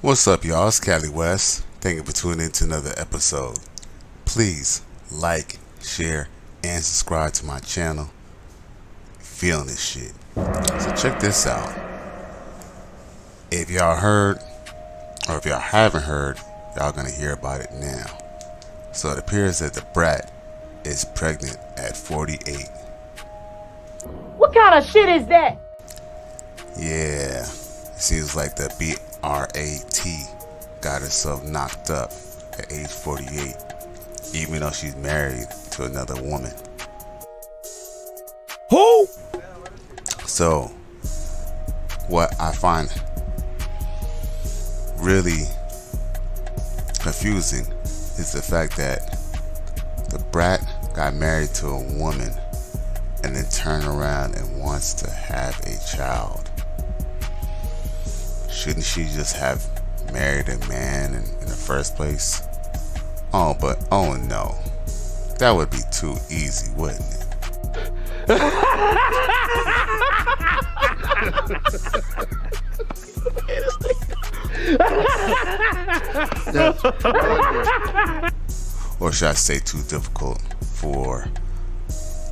What's up, y'all? It's Cali West. Thank you for tuning in to another episode. Please like, share, and subscribe to my channel. Feeling this shit. So check this out. If y'all heard, or if y'all haven't heard, y'all gonna hear about it now. So it appears that the Brat is pregnant at 48. What kind of shit is that? Yeah, it seems like the Brat got herself knocked up at age 48, even though she's married to another woman. Who? So, what I find really confusing is the fact that the Brat got married to a woman and then turned around and wants to have a child. Shouldn't she just have married a man in the first place? Oh no. That would be too easy, wouldn't it? Or should I say too difficult for,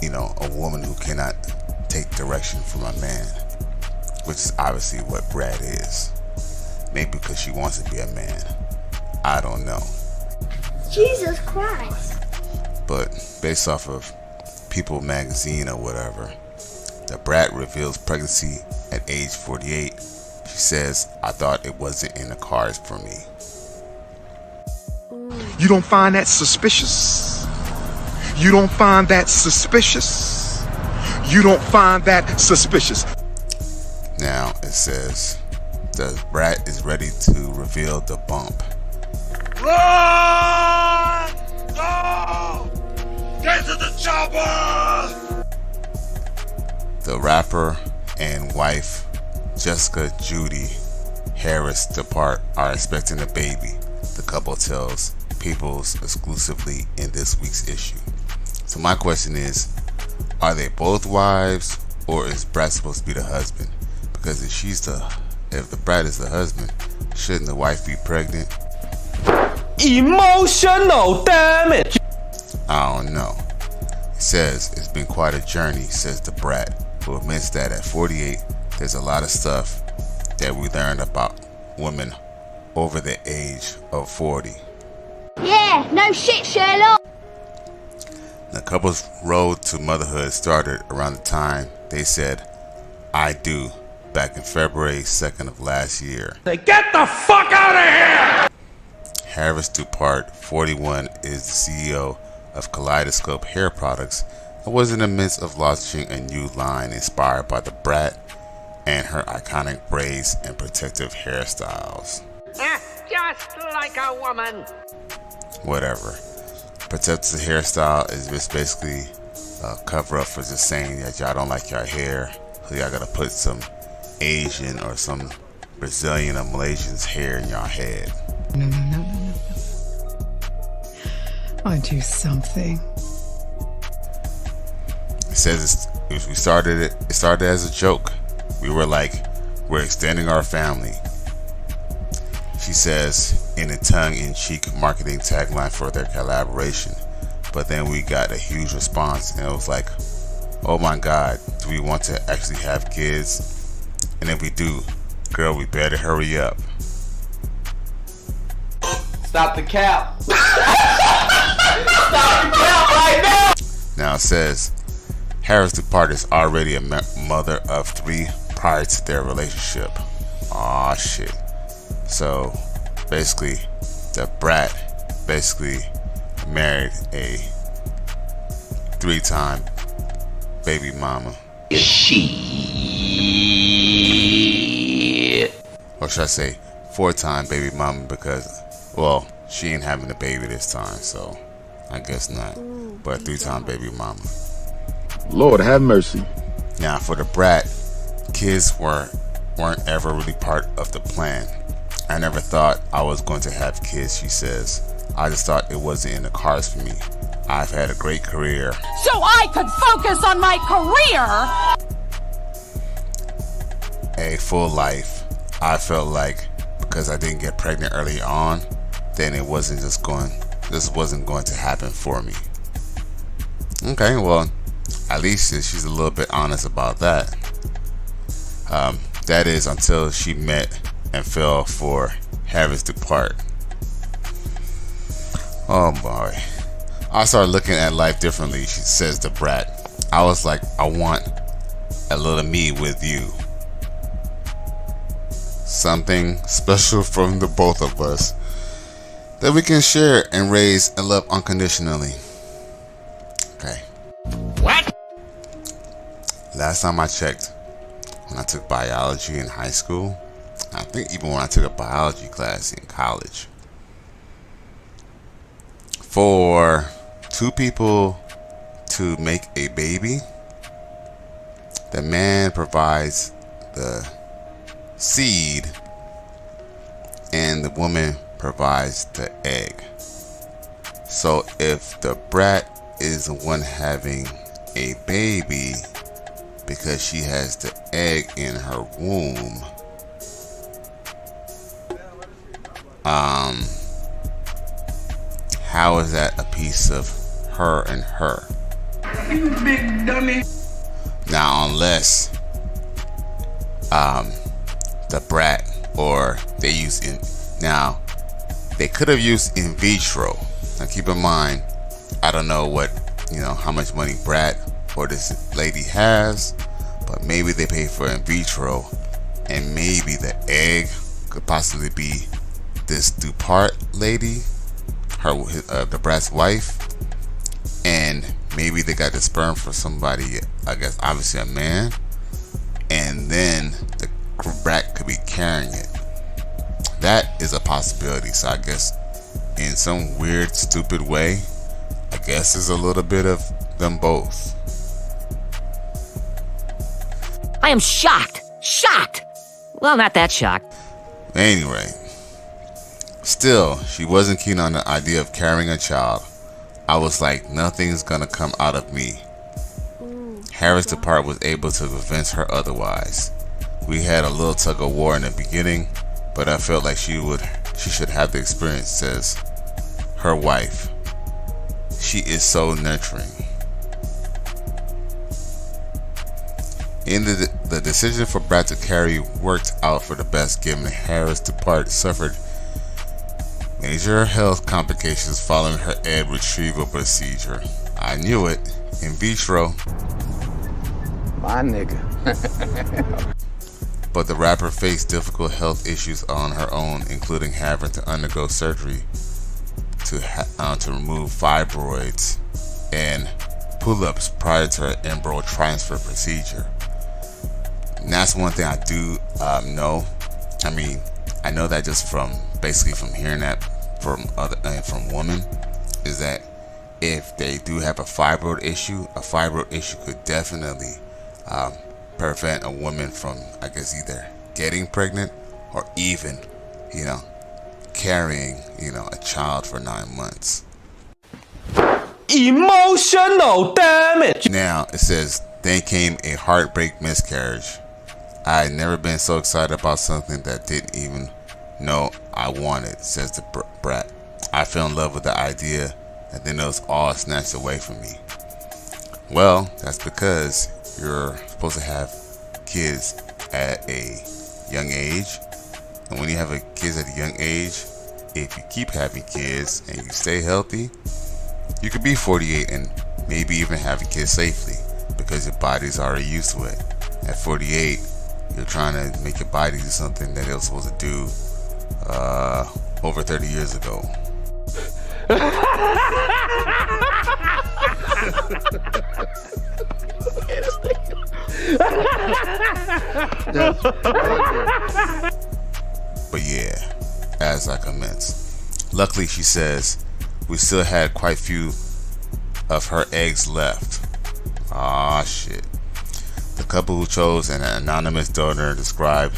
a woman who cannot take direction from a man, which is obviously what Brat is. Maybe because she wants to be a man. I don't know. Jesus Christ. But based off of People magazine or whatever, the Brat reveals pregnancy at age 48. She says, "I thought it wasn't in the cards for me." You don't find that suspicious? You don't find that suspicious? You don't find that suspicious? Now it says the Brat is ready to reveal the bump. Run! Go! Get to the chopper! The rapper and wife Jessica Judy Harris Depart are expecting a baby, the couple tells People's exclusively in this week's issue. So my question is, are they both wives, or is Brat supposed to be the husband? Because if the Brat is the husband, shouldn't the wife be pregnant? Emotional damage. I don't know. It says it's been quite a journey, says the Brat, who admits that at 48, there's a lot of stuff that we learned about women over the age of 40. Yeah, no shit, Sherlock. The couple's road to motherhood started around the time they said, "I do," back in February 2nd of last year. Get the fuck out of here! Harris Dupart, 41, is the CEO of Kaleidoscope Hair Products and was in the midst of launching a new line inspired by the Brat and her iconic braids and protective hairstyles. Just like a woman. Whatever. Protective hairstyle is just basically a cover up for just saying that y'all don't like your hair, so y'all gotta put some Asian or some Brazilian or Malaysian's hair in your head. No. I'll do something. It says it started as a joke. We were like, we're extending our family. She says in a tongue-in-cheek marketing tagline for their collaboration. But then we got a huge response, and it was like, oh my God, do we want to actually have kids? And if we do, girl, we better hurry up. Stop the cap. Stop the cap right now. Now it says Harris Dupart is already a mother of 3 prior to their relationship. Aw, shit. So basically, the Brat married a 3-time baby mama. Shit. Or should I say 4-time baby mama, because, well, she ain't having a baby this time, so I guess not. But 3-time baby mama. Lord have mercy. Now for the Brat, kids weren't ever really part of the plan. I never thought I was going to have kids, she says. I just thought it wasn't in the cards for me. I've had a great career. So I could focus on my career. A full life. I felt like because I didn't get pregnant early on, then this wasn't going to happen for me. Okay, well, at least she's a little bit honest about that. That is until she met and fell for Harris Depart. Oh boy. I started looking at life differently, she says to Brat. I was like, I want a little me with you. Something special from the both of us that we can share and raise and love unconditionally. Okay. What? Last time I checked, when I took biology in high school, I think even when I took a biology class in college, for two people to make a baby, the man provides the seed and the woman provides the egg. So if the brat is the one having a baby because she has the egg in her womb, how is that a piece of her and her? You big dummy. Now, unless the brat, or they could have used in vitro. Now keep in mind, I don't know how much money Brat or this lady has, but maybe they pay for in vitro, and maybe the egg could possibly be this Dupart lady, the Brat's wife, and maybe they got the sperm for somebody, I guess obviously a man, and then the Brat could be carrying it. That is a possibility. So I guess in some weird, stupid way, I guess there's a little bit of them both. I am shocked. Shocked. Well, not that shocked. Anyway, still, she wasn't keen on the idea of carrying a child. I was like, nothing's gonna come out of me. Harris Depart was able to convince her otherwise. We had a little tug of war in the beginning, but I felt like she should have the experience, says her wife. She is so nurturing. In the decision for Brat to carry worked out for the best, given Harris Depart suffered major health complications following her egg retrieval procedure. I knew it. In vitro. My nigga. But the rapper faced difficult health issues on her own, including having to undergo surgery to remove fibroids and pull-ups prior to her embryo transfer procedure. And that's one thing I do know. I mean, I know that just from hearing that from women, is that if they do have a fibroid issue could definitely prevent a woman from, I guess, either getting pregnant or even, carrying, a child for 9 months. Emotional damage. Now, it says, then came a heartbreak miscarriage. I had never been so excited about something that didn't even know I wanted, says the Brat. I fell in love with the idea, and then it was all snatched away from me. Well, that's because you're supposed to have kids at a young age, and when you have kids at a young age, if you keep having kids and you stay healthy, you could be 48 and maybe even have a kid safely because your body's already used to it. At 48, you're trying to make your body do something that it was supposed to do over 30 years ago. But yeah, as I commence, luckily, she says, we still had quite few of her eggs left. Ah, shit. The couple who chose an anonymous donor described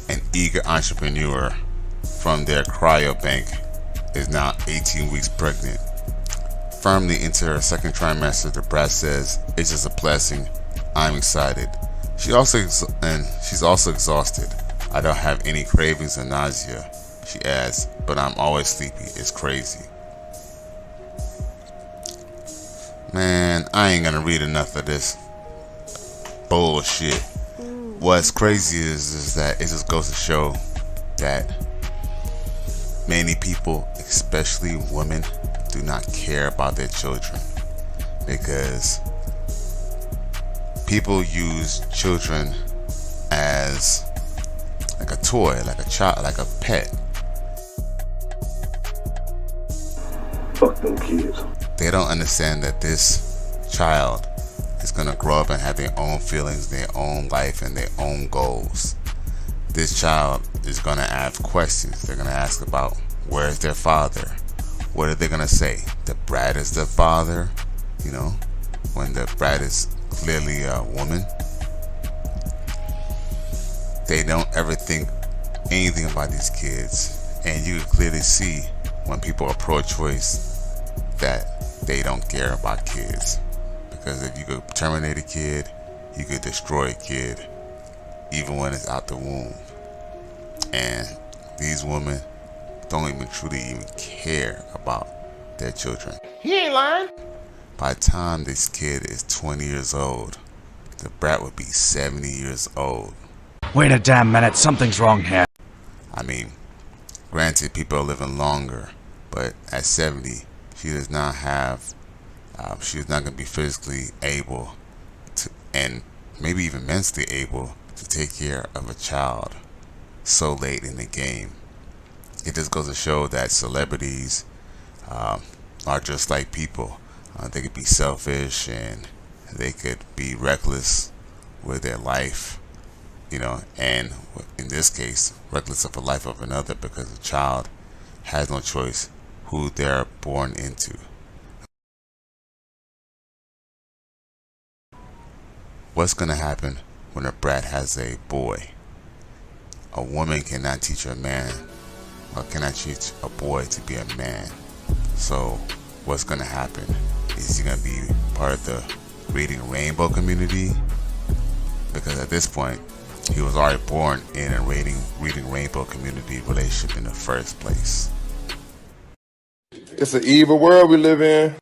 an eager entrepreneur from their cryo bank is now 18 weeks pregnant. Firmly into her second trimester, the Brat says, it's just a blessing. I'm excited. She's also exhausted. I don't have any cravings or nausea, she adds, but I'm always sleepy. It's crazy. Man, I ain't gonna read enough of this bullshit. What's crazy is that it just goes to show that many people, especially women, do not care about their children, because people use children as like a toy, like a child, like a pet. Fuck them kids. They don't understand that this child is gonna grow up and have their own feelings, their own life, and their own goals. This child is gonna ask questions. They're gonna ask about where's their father. What are they gonna say? The brat is the father, you know, when the brat is clearly a woman. They don't ever think anything about these kids, and you can clearly see when people are pro-choice that they don't care about kids, because if you could terminate a kid, you could destroy a kid even when it's out the womb. And these women don't even truly even care about their children. He ain't lying. By the time this kid is 20 years old, the brat would be 70 years old. Wait a damn minute, something's wrong here. I mean, granted, people are living longer, but at 70, she does not have, she's not going to be physically able to, and maybe even mentally able to take care of a child so late in the game. It just goes to show that celebrities are just like people. They could be selfish and they could be reckless with their life, you know, and in this case, reckless of the life of another, because the child has no choice who they're born into. What's going to happen when a brat has a boy? A woman cannot teach a man, or cannot teach a boy to be a man. So what's going to happen? Is he going to be part of the Reading Rainbow community? Because at this point, he was already born in a Reading Rainbow community relationship in the first place. It's an evil world we live in.